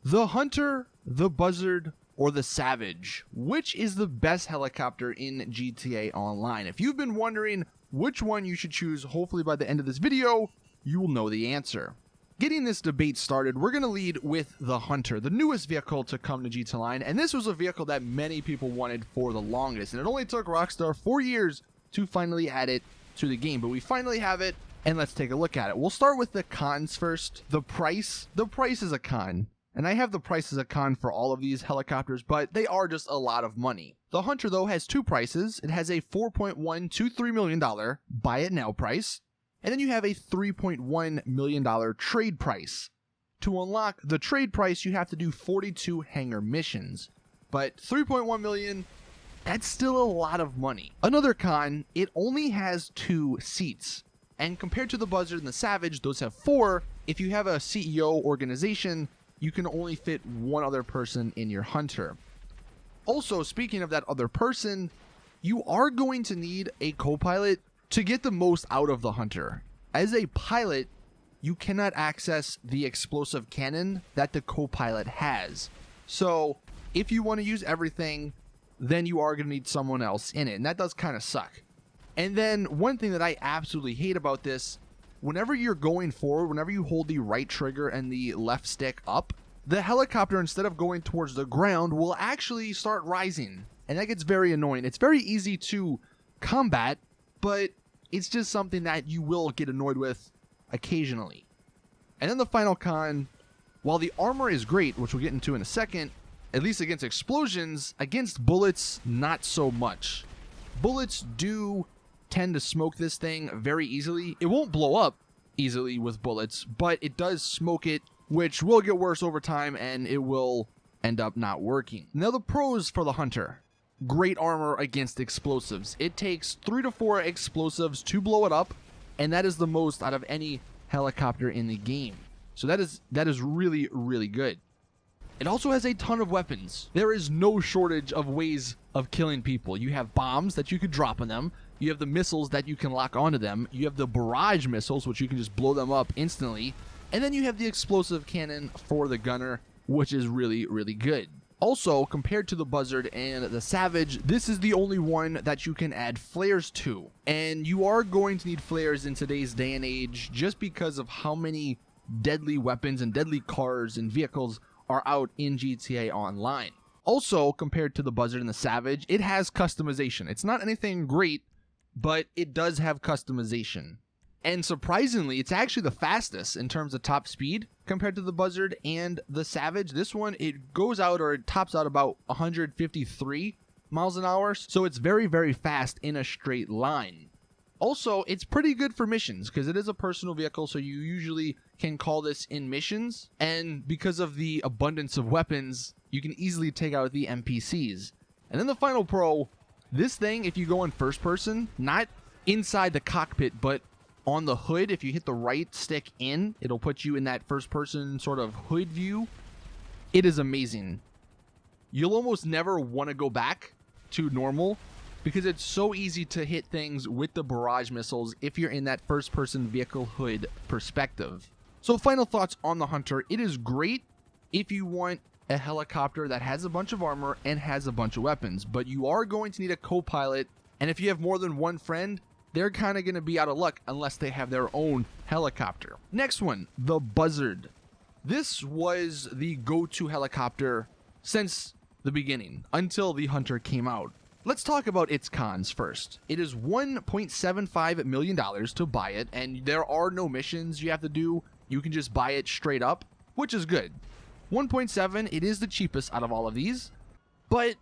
The Hunter, the Buzzard, or the Savage? Which is the best helicopter in GTA Online? If you've been wondering which one you should choose, hopefully by the end of this video, you will know the answer. Getting this debate started, we're going to lead with the Hunter, the newest vehicle to come to GTA Online, and this was a vehicle that many people wanted for the longest, and it only took Rockstar 4 years to finally add it to the game, but we finally have it, and let's take a look at it. We'll start with the cons first. The price is a con. And I have the price as a con for all of these helicopters, but they are just a lot of money. The Hunter, though, has two prices. It has a $4.123 million buy it now price, and then you have a $3.1 million trade price. To unlock the trade price, you have to do 42 hangar missions, but $3.1 million, that's still a lot of money. Another con, it only has 2 seats, and compared to the Buzzard and the Savage, those have 4. If you have a CEO organization, you can only fit 1 other person in your Hunter. Also, speaking of that other person, you are going to need a co-pilot to get the most out of the Hunter. As a pilot, you cannot access the explosive cannon that the co-pilot has. So, if you want to use everything, then you are going to need someone else in it, and that does kind of suck. And then, one thing that I absolutely hate about this, whenever you're going forward, whenever you hold the right trigger and the left stick up, the helicopter, instead of going towards the ground, will actually start rising. And that gets very annoying. It's very easy to combat, but it's just something that you will get annoyed with occasionally. And then the final con, while the armor is great, which we'll get into in a second, at least against explosions, against bullets, not so much. Bullets do tend to smoke this thing very easily. It won't blow up easily with bullets, but it does smoke it, which will get worse over time, and it will end up not working. Now the pros for the Hunter. Great armor against explosives. It takes 3 to 4 explosives to blow it up, and that is the most out of any helicopter in the game. So that is really, really good. It also has a ton of weapons. There is no shortage of ways of killing people. You have bombs that you could drop on them. You have the missiles that you can lock onto them. You have the barrage missiles, which you can just blow them up instantly. And then you have the explosive cannon for the gunner, which is really, really good. Also, compared to the Buzzard and the Savage, this is the only one that you can add flares to. And you are going to need flares in today's day and age just because of how many deadly weapons and deadly cars and vehicles are out in GTA Online. Also, compared to the Buzzard and the Savage, it has customization. It's not anything great, but it does have customization. And surprisingly, it's actually the fastest in terms of top speed compared to the Buzzard and the Savage. This one, it goes out, or it tops out about 153 miles an hour. So it's very, very fast in a straight line. Also, it's pretty good for missions because it is a personal vehicle, so you usually can call this in missions. And because of the abundance of weapons, you can easily take out the NPCs. And then the final pro, this thing, if you go in first person, not inside the cockpit, but on the hood, if you hit the right stick in, it'll put you in that first person sort of hood view. It is amazing. You'll almost never want to go back to normal because it's so easy to hit things with the barrage missiles if you're in that first person vehicle hood perspective. So final thoughts on the Hunter. It is great if you want a helicopter that has a bunch of armor and has a bunch of weapons, but you are going to need a co-pilot, and if you have more than one friend, they're kind of going to be out of luck unless they have their own helicopter. Next one, the Buzzard. This was the go-to helicopter since the beginning, until the Hunter came out. Let's talk about its cons first. It is $1.75 million to buy it, and there are no missions you have to do. You can just buy it straight up, which is good. 1.7, it is the cheapest out of all of these, but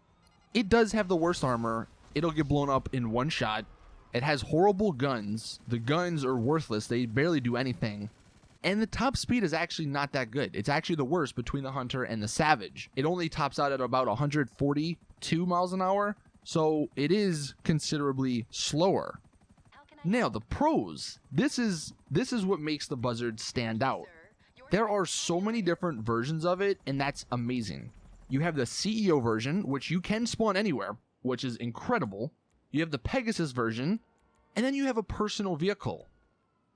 it does have the worst armor. It'll get blown up in one shot. It has horrible guns. The guns are worthless. They barely do anything. And the top speed is actually not that good. It's actually the worst between the Hunter and the Savage. It only tops out at about 142 miles an hour, so it is considerably slower. Now, the pros. This is what makes the Buzzard stand out. There are so many different versions of it, and that's amazing. You have the CEO version, which you can spawn anywhere, which is incredible. You have the Pegasus version, and then you have a personal vehicle.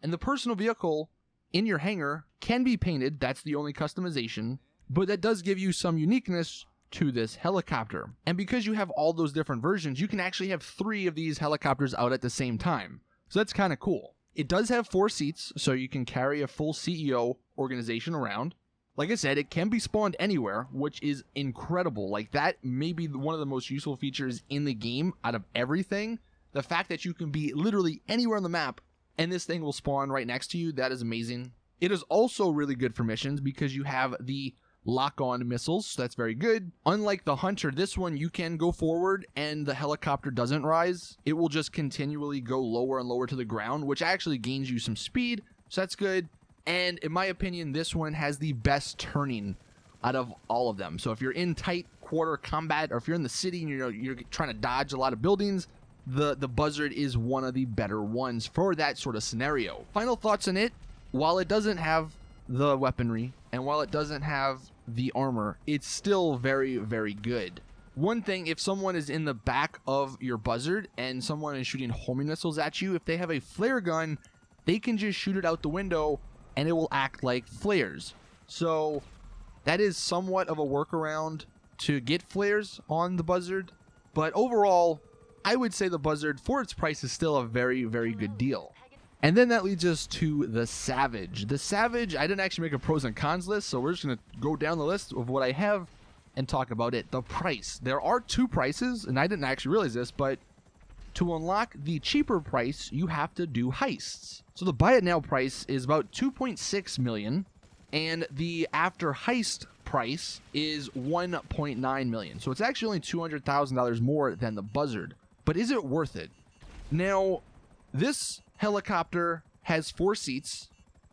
And the personal vehicle in your hangar can be painted. That's the only customization. but that does give you some uniqueness to this helicopter. And because you have all those different versions, you can actually have 3 of these helicopters out at the same time. So that's kind of cool. It does have 4 seats, so you can carry a full CEO organization around. Like I said, it can be spawned anywhere, which is incredible. Like, that may be one of the most useful features in the game out of everything. The fact that you can be literally anywhere on the map and this thing will spawn right next to you, that is amazing. It is also really good for missions because you have the lock-on missiles, so that's very good. Unlike the Hunter, this one you can go forward and the helicopter doesn't rise. It will just continually go lower and lower to the ground, which actually gains you some speed, so that's good. And in my opinion, this one has the best turning out of all of them. So if you're in tight quarter combat, or if you're in the city and you're trying to dodge a lot of buildings, the Buzzard is one of the better ones for that sort of scenario. Final thoughts on it: while it doesn't have the weaponry and while it doesn't have the armor, it's still very, very good. One thing, if someone is in the back of your Buzzard and someone is shooting homing missiles at you, if they have a flare gun, they can just shoot it out the window and it will act like flares. So that is somewhat of a workaround to get flares on the Buzzard, but overall, I would say the Buzzard, for its price, is still a very, very good deal. And then that leads us to the Savage. The Savage, I didn't actually make a pros and cons list, so we're just going to go down the list of what I have and talk about it. The price. There are 2 prices, and I didn't actually realize this, but to unlock the cheaper price, you have to do heists. So the buy it now price is about 2.6 million, and the after heist price is 1.9 million. So it's actually only $200,000 more than the Buzzard. But is it worth it? Now, this helicopter has 4 seats,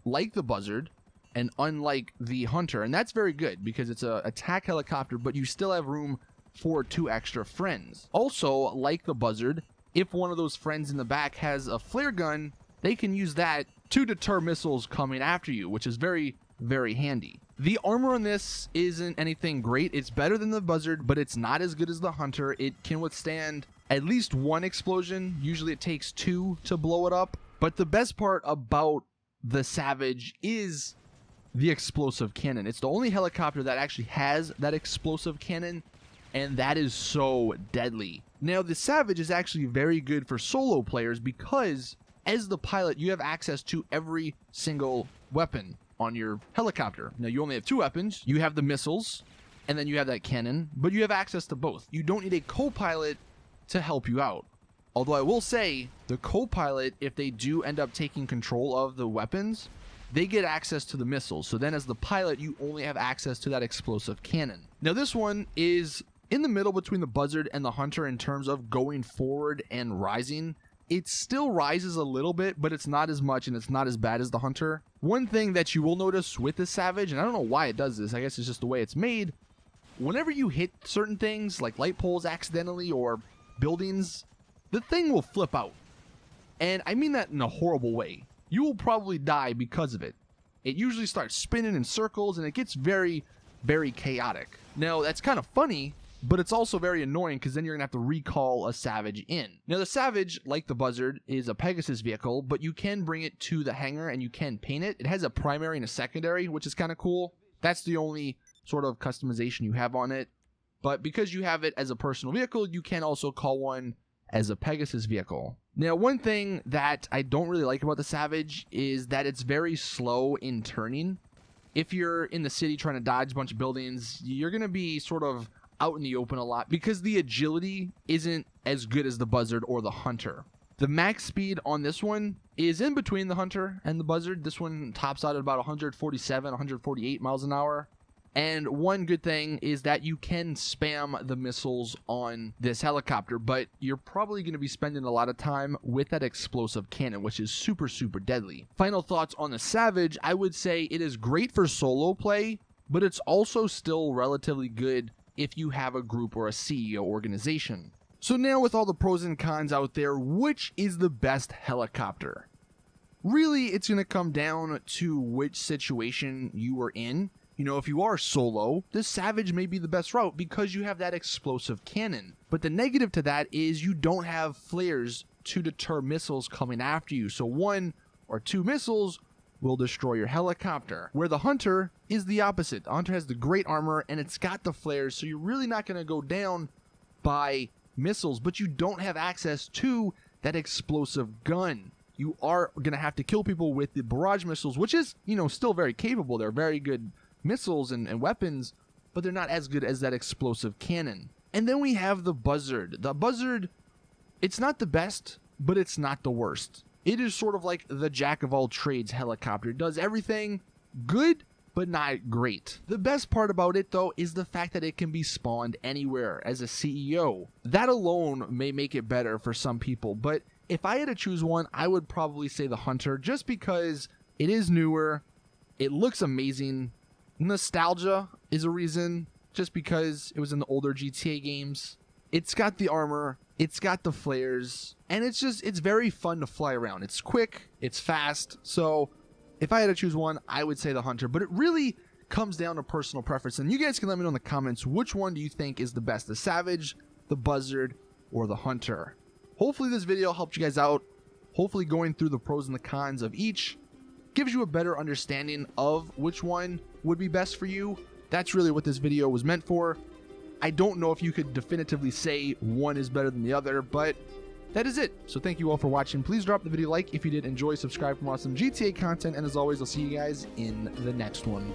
like the Buzzard, and unlike the Hunter, and that's very good because it's an attack helicopter, but you still have room for 2 extra friends. Also, like the Buzzard, if one of those friends in the back has a flare gun, they can use that to deter missiles coming after you, which is very, very handy. The armor on this isn't anything great. It's better than the Buzzard, but it's not as good as the Hunter. It can withstand at least 1 explosion. Usually it takes 2 to blow it up. But the best part about the Savage is the explosive cannon. It's the only helicopter that actually has that explosive cannon, and that is so deadly. Now, the Savage is actually very good for solo players because as the pilot, you have access to every single weapon on your helicopter. Now, you only have 2 weapons. You have the missiles, and then you have that cannon, but you have access to both. You don't need a co-pilot to help you out. Although I will say, the co-pilot, if they do end up taking control of the weapons, they get access to the missiles. So then as the pilot, you only have access to that explosive cannon. Now, this one is in the middle between the Buzzard and the Hunter in terms of going forward and rising. It still rises a little bit, but it's not as much and it's not as bad as the Hunter. One thing that you will notice with the Savage, and I don't know why it does this, I guess it's just the way it's made, whenever you hit certain things like light poles accidentally or buildings, the thing will flip out. And I mean that in a horrible way. You will probably die because of it. It usually starts spinning in circles and it gets very, very chaotic. Now, that's kind of funny, but it's also very annoying because then you're going to have to recall a Savage in. Now, the Savage, like the Buzzard, is a Pegasus vehicle, but you can bring it to the hangar and you can paint it. It has a primary and a secondary, which is kind of cool. That's the only sort of customization you have on it. But because you have it as a personal vehicle, you can also call one as a Pegasus vehicle. Now, one thing that I don't really like about the Savage is that it's very slow in turning. If you're in the city trying to dodge a bunch of buildings, you're going to be sort of out in the open a lot because the agility isn't as good as the Buzzard or the Hunter. The max speed on this one is in between the Hunter and the Buzzard. This one tops out at about 147, 148 miles an hour. And one good thing is that you can spam the missiles on this helicopter, but you're probably going to be spending a lot of time with that explosive cannon, which is super, super deadly. Final thoughts on the Savage: I would say it is great for solo play, but it's also still relatively good if you have a group or a CEO organization. So now, with all the pros and cons out there, which is the best helicopter? Really, it's going to come down to which situation you are in. You know, if you are solo, the Savage may be the best route because you have that explosive cannon. But the negative to that is you don't have flares to deter missiles coming after you. So 1 or 2 missiles will destroy your helicopter. Where the hunter is the opposite. The hunter has the great armor and it's got the flares, so you're really not going to go down by missiles, but you don't have access to that explosive gun. You are going to have to kill people with the barrage missiles, which is, you know, still very capable. They're very good missiles and weapons, but they're not as good as that explosive cannon. And then we have the Buzzard. The Buzzard, it's not the best, but it's not the worst. It is sort of like the jack of all trades helicopter. It does everything good, but not great. The best part about it, though, is the fact that it can be spawned anywhere as a CEO. That alone may make it better for some people, but if I had to choose one, I would probably say the Hunter, just because it is newer, it looks amazing. Nostalgia is a reason, just because it was in the older GTA games. It's got the armor, it's got the flares, and it's very fun to fly around. It's quick, it's fast, so if I had to choose one, I would say the Hunter, but it really comes down to personal preference, and you guys can let me know in the comments, which one do you think is the best, the Savage, the Buzzard, or the Hunter? Hopefully this video helped you guys out. Hopefully going through the pros and the cons of each gives you a better understanding of which one would be best for you. That's really what this video was meant for. I don't know if you could definitively say one is better than the other, but that is it. So thank you all for watching. Please drop the video a like if you did enjoy, subscribe for more awesome GTA content, and as always, I'll see you guys in the next one.